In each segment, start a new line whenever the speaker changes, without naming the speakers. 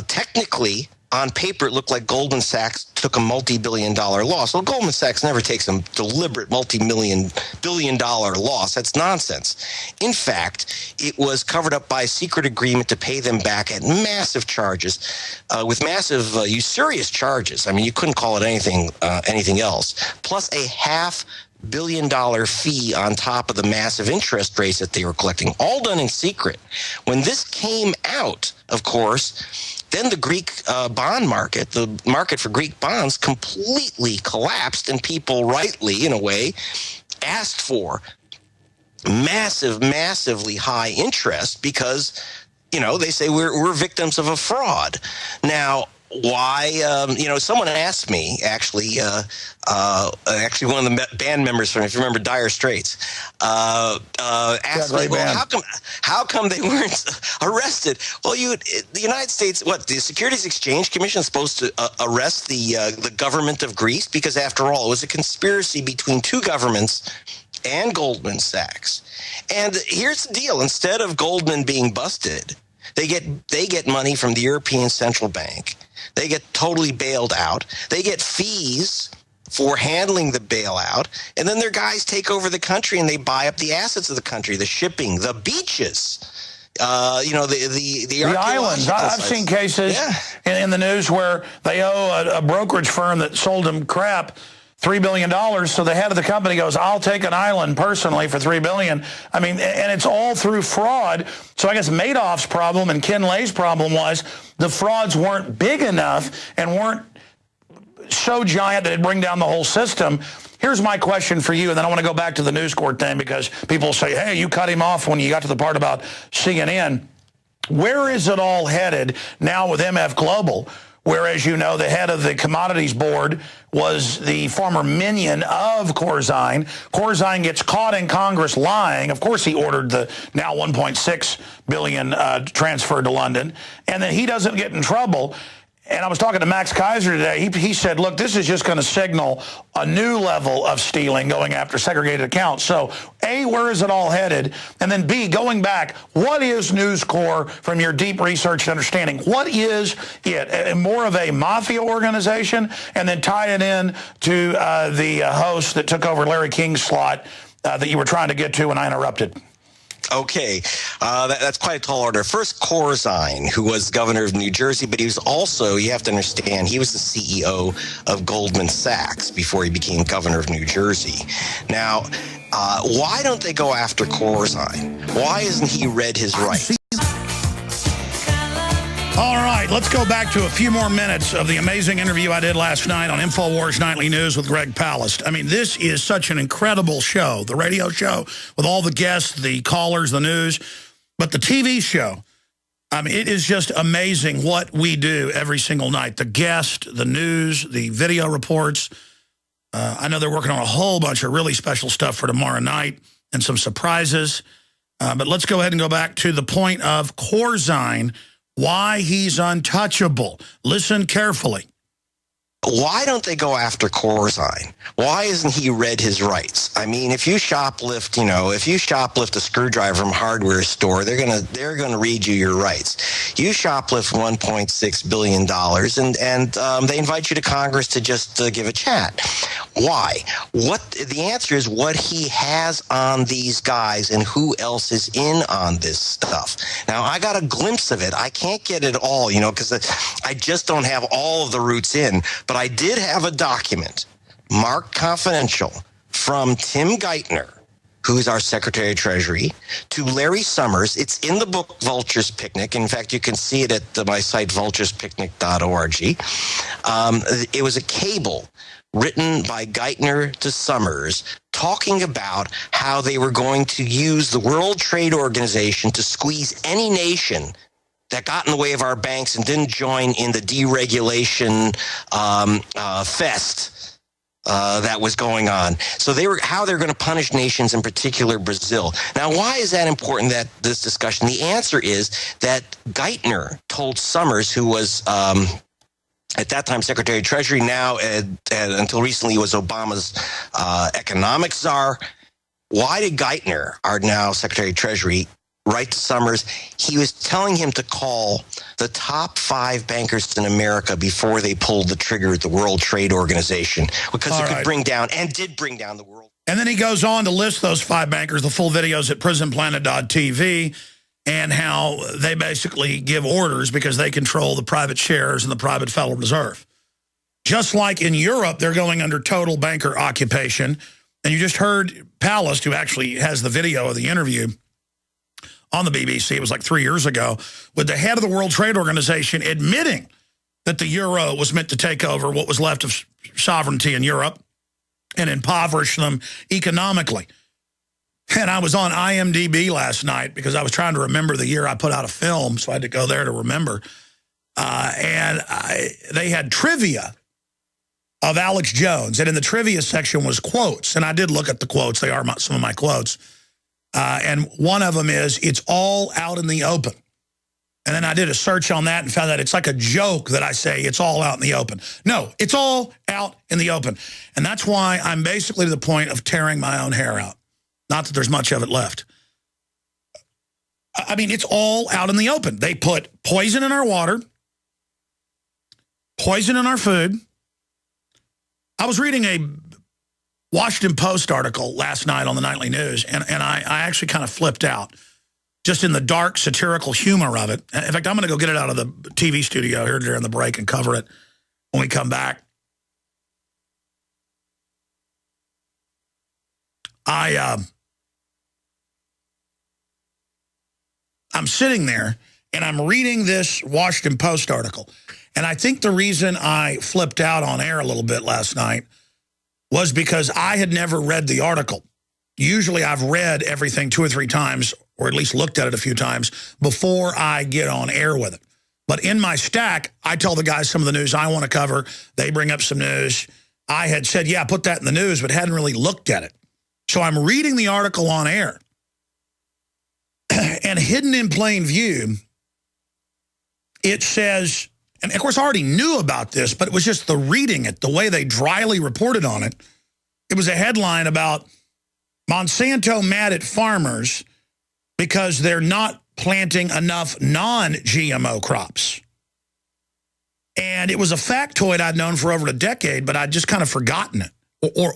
technically, on paper, it looked like Goldman Sachs took a multi-billion-dollar loss. Well, Goldman Sachs never takes a deliberate multi-billion-dollar loss. That's nonsense. In fact, it was covered up by a secret agreement to pay them back at massive charges, with massive usurious charges. I mean, you couldn't call it anything else. Plus a $500 million fee on top of the massive interest rates that they were collecting, all done in secret. When this came out, of course, then the Greek bond market, the market for Greek bonds, completely collapsed, and people rightly, in a way, asked for massively high interest because, they say we're victims of a fraud. Now, why? Someone asked me, actually one of the band members from, if you remember, Dire Straits, asked me, well, how come they weren't arrested? Well, the United States, the Securities Exchange Commission is supposed to arrest the government of Greece because, after all, it was a conspiracy between two governments and Goldman Sachs. And here's the deal: instead of Goldman being busted, they get money from the European Central Bank. They get totally bailed out. They get fees for handling the bailout. And then their guys take over the country and they buy up the assets of the country, the shipping, the beaches, the
islands. I've seen cases in the news where they owe a brokerage firm that sold them crap $3 billion. So the head of the company goes, I'll take an island personally for $3 billion. I mean, and it's all through fraud. So I guess Madoff's problem and Ken Lay's problem was the frauds weren't big enough and weren't so giant that it'd bring down the whole system. Here's my question for you, and then I want to go back to the News Corp thing because people say, hey, you cut him off when you got to the part about CNN. Where is it all headed now with MF Global? Whereas, the head of the commodities board was the former minion of Corzine. Corzine gets caught in Congress lying. Of course, he ordered the now $1.6 billion transferred to London. And then he doesn't get in trouble. And I was talking to Max Kaiser today. He said, look, this is just going to signal a new level of stealing going after segregated accounts. So, A, where is it all headed? And then, B, going back, what is News Corp from your deep research and understanding? What is it? More of a mafia organization? And then tie it in to the host that took over Larry King's slot that you were trying to get to when I interrupted.
Okay, that's quite a tall order. First, Corzine, who was governor of New Jersey, but he was also, you have to understand, he was the CEO of Goldman Sachs before he became governor of New Jersey. Now, why don't they go after Corzine? Why hasn't he read his rights?
All right, let's go back to a few more minutes of the amazing interview I did last night on Infowars Nightly News with Greg Palast. I mean, this is such an incredible show, the radio show, with all the guests, the callers, the news. But the TV show, I mean, it is just amazing what we do every single night. The guest, the news, the video reports. I know they're working on a whole bunch of really special stuff for tomorrow night and some surprises. But let's go ahead and go back to the point of Corzine, why he's untouchable. Listen carefully.
Why don't they go after Corzine? Why isn't he read his rights? I mean, if you shoplift, if you shoplift a screwdriver from a hardware store, they're gonna read you your rights. You shoplift $1.6 billion, and they invite you to Congress to just give a chat. Why? The answer is what he has on these guys and who else is in on this stuff. Now, I got a glimpse of it. I can't get it all, because I just don't have all of the roots in. But I did have a document, marked confidential, from Tim Geithner, who's our Secretary of Treasury, to Larry Summers. It's in the book Vulture's Picnic. In fact, you can see it at my site, vulturespicnic.org. It was a cable written by Geithner to Summers talking about how they were going to use the World Trade Organization to squeeze any nation that got in the way of our banks and didn't join in the deregulation fest that was going on. So how they're going to punish nations, in particular Brazil. Now, why is that important, this discussion? The answer is that Geithner told Summers, who was at that time Secretary of Treasury, now until recently was Obama's economic czar. Why did Geithner, our now Secretary of Treasury, right to Summers. He was telling him to call the top 5 bankers in America before they pulled the trigger at the World Trade Organization, because it could bring down, and did bring down, the world.
And then he goes on to list those 5 bankers. The full videos at prisonplanet.tv, and how they basically give orders because they control the private shares and the private Federal Reserve. Just like in Europe, they're going under total banker occupation. And you just heard Palast, who actually has the video of the interview on the BBC, it was like 3 years ago, with the head of the World Trade Organization admitting that the euro was meant to take over what was left of sovereignty in Europe and impoverish them economically. And I was on IMDb last night because I was trying to remember the year I put out a film, so I had to go there to remember. They had trivia of Alex Jones, and in the trivia section was quotes, and I did look at the quotes. They are some of my quotes. And one of them is, "It's all out in the open." And then I did a search on that and found that it's like a joke that I say it's all out in the open. No, it's all out in the open. And that's why I'm basically to the point of tearing my own hair out. Not that there's much of it left. I mean, it's all out in the open. They put poison in our water, poison in our food. I was reading a Washington Post article last night on the nightly news, and I actually kind of flipped out, just in the dark satirical humor of it. In fact, I'm going to go get it out of the TV studio here during the break and cover it when we come back. I'm sitting there, and I'm reading this Washington Post article. And I think the reason I flipped out on air a little bit last night was because I had never read the article. Usually I've read everything 2 or 3 times, or at least looked at it a few times, before I get on air with it. But in my stack, I tell the guys some of the news I want to cover. They bring up some news. I had said, yeah, put that in the news, but hadn't really looked at it. So I'm reading the article on air. And hidden in plain view, it says, and of course I already knew about this, but it was just the reading it, the way they dryly reported on it. It was a headline about Monsanto mad at farmers because they're not planting enough non-GMO crops. And it was a factoid I'd known for over a decade, but I'd just kind of forgotten it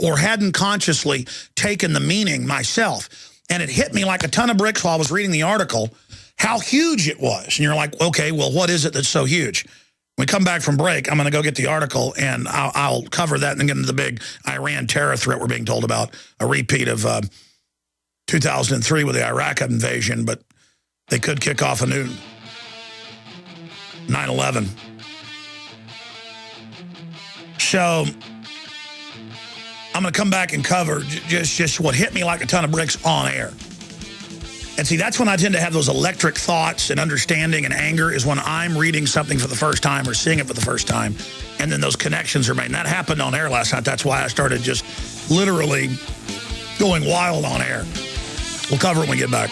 or hadn't consciously taken the meaning myself. And it hit me like a ton of bricks while I was reading the article, how huge it was. And you're like, okay, well, what is it that's so huge? When we come back from break, I'm going to go get the article, and I'll cover that and then get into the big Iran terror threat we're being told about, a repeat of 2003 with the Iraq invasion, but they could kick off a new 9/11. So I'm going to come back and cover just what hit me like a ton of bricks on air. And see, that's when I tend to have those electric thoughts and understanding and anger, is when I'm reading something for the first time or seeing it for the first time, and then those connections are made. And that happened on air last night. That's why I started just literally going wild on air. We'll cover it when we get back.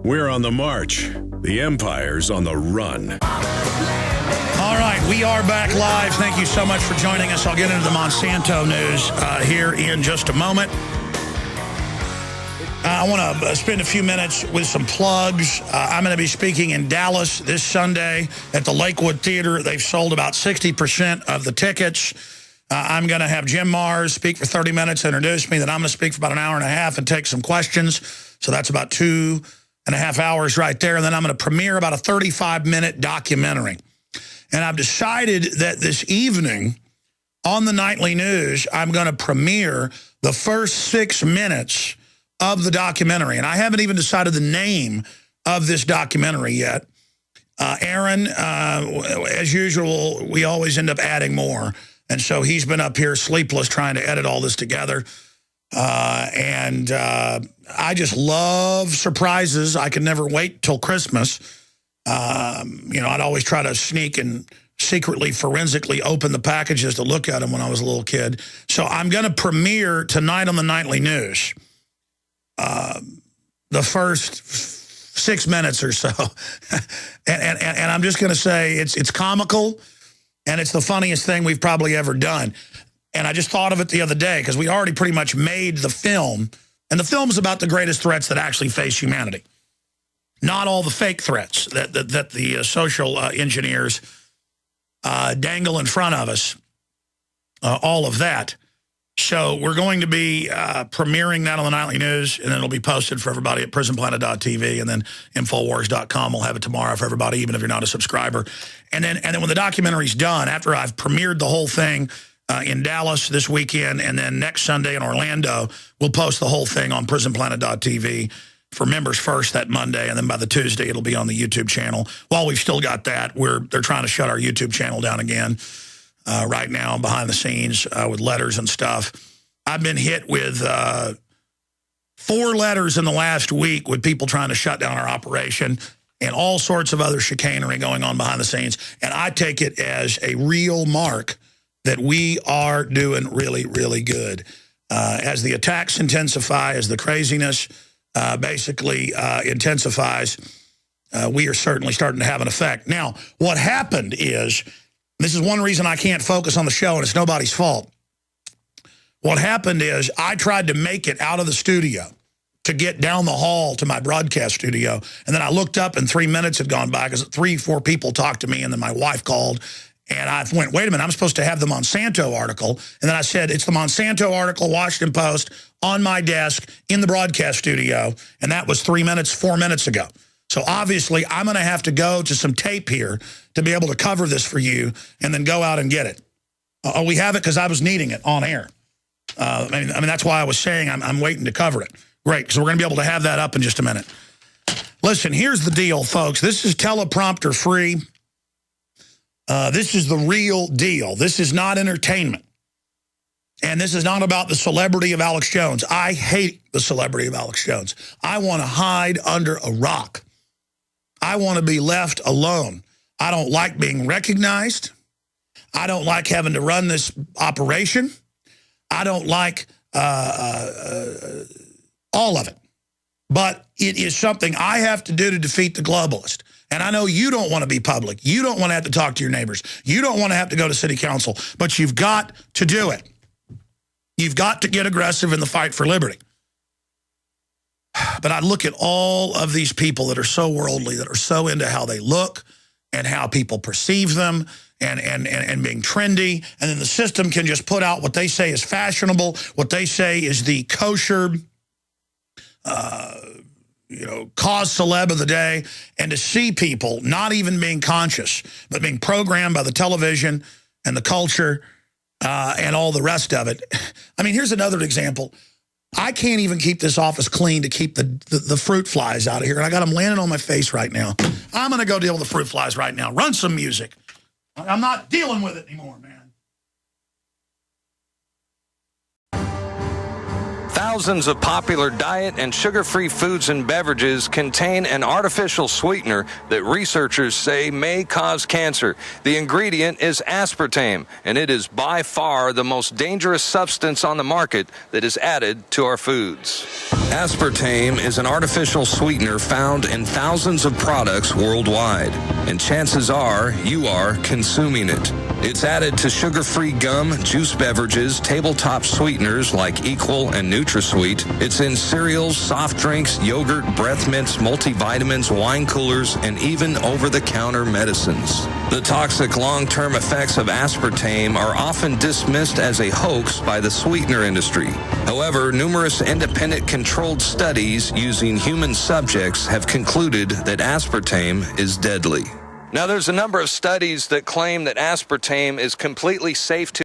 We're on the march. The Empire's on the run.
All right, we are back live. Thank you so much for joining us. I'll get into the Monsanto news here in just a moment. I want to spend a few minutes with some plugs. I'm going to be speaking in Dallas this Sunday at the Lakewood Theater. They've sold about 60% of the tickets. I'm going to have Jim Mars speak for 30 minutes, introduce me. Then I'm going to speak for about an hour and a half and take some questions. So that's about 2.5 hours right there. And then I'm going to premiere about a 35-minute documentary. And I've decided that this evening on the nightly news, I'm going to premiere the first 6 minutes of the documentary. And I haven't even decided the name of this documentary yet. Aaron, as usual, we always end up adding more. And so he's been up here sleepless trying to edit all this together. And I just love surprises. I can never wait till Christmas. You know, I'd always try to sneak and secretly, forensically open the packages to look at them when I was a little kid. So I'm going to premiere tonight on the nightly news the first 6 minutes or so. and I'm just going to say it's comical, and it's the funniest thing we've probably ever done. And I just thought of it the other day because we already pretty much made the film, and the film's about the greatest threats that actually face humanity. not all the fake threats that the social engineers dangle in front of us, all of that. So we're going to be premiering that on the Nightly News, and then it'll be posted for everybody at prisonplanet.tv, and then Infowars.com will have it tomorrow for everybody, even if you're not a subscriber. And then when the documentary's done, after I've premiered the whole thing in Dallas this weekend, and then next Sunday in Orlando, we'll post the whole thing on prisonplanet.tv for members first that Monday, and then by the Tuesday it'll be on the YouTube channel. While we've still got that, they're trying to shut our YouTube channel down again. Right now behind the scenes with letters and stuff. I've been hit with 4 letters in the last week with people trying to shut down our operation and all sorts of other chicanery going on behind the scenes. And I take it as a real mark that we are doing really, really good. As the attacks intensify, as the craziness basically intensifies, we are certainly starting to have an effect. Now, what happened is, this is one reason I can't focus on the show, and it's nobody's fault. What happened is I tried to make it out of the studio to get down the hall to my broadcast studio, and then I looked up and 3 minutes had gone by because 3-4 people talked to me, and then my wife called, and I went, wait a minute, I'm supposed to have the Monsanto article. And then I said, it's the Monsanto article, Washington Post, on my desk in the broadcast studio, and that was 4 minutes ago. So obviously, I'm going to have to go to some tape here to be able to cover this for you and then go out and get it. We have it because I was needing it on air. I mean, that's why I was saying I'm waiting to cover it. Great, because we're going to be able to have that up in just a minute. Listen, here's the deal, folks. This is teleprompter free. This is the real deal. This is not entertainment. And this is not about the celebrity of Alex Jones. I hate the celebrity of Alex Jones. I want to hide under a rock. I want to be left alone. I don't like being recognized. I don't like having to run this operation. I don't like all of it. But it is something I have to do to defeat the globalist. And I know you don't want to be public. You don't want to have to talk to your neighbors. You don't want to have to go to city council. But you've got to do it. You've got to get aggressive in the fight for liberty. But I look at all of these people that are so worldly, that are so into how they look and how people perceive them and being trendy. And then the system can just put out what they say is fashionable, what they say is the kosher, cause celeb of the day. And to see people not even being conscious, but being programmed by the television and the culture and all the rest of it. I mean, here's another example. I can't even keep this office clean to keep the fruit flies out of here. And I got them landing on my face right now. I'm going to go deal with the fruit flies right now. Run some music. I'm not dealing with it anymore, man.
Thousands of popular diet and sugar-free foods and beverages contain an artificial sweetener that researchers say may cause cancer. The ingredient is aspartame, and it is by far the most dangerous substance on the market that is added to our foods. Aspartame is an artificial sweetener found in thousands of products worldwide, and chances are you are consuming it. It's added to sugar-free gum, juice beverages, tabletop sweeteners like Equal and NutraSweet. It's in cereals, soft drinks, yogurt, breath mints, multivitamins, wine coolers, and even over-the-counter medicines. The toxic long-term effects of aspartame are often dismissed as a hoax by the sweetener industry. However, numerous independent controlled studies using human subjects have concluded that aspartame is deadly. Now, there's a number of studies that claim that aspartame is completely safe to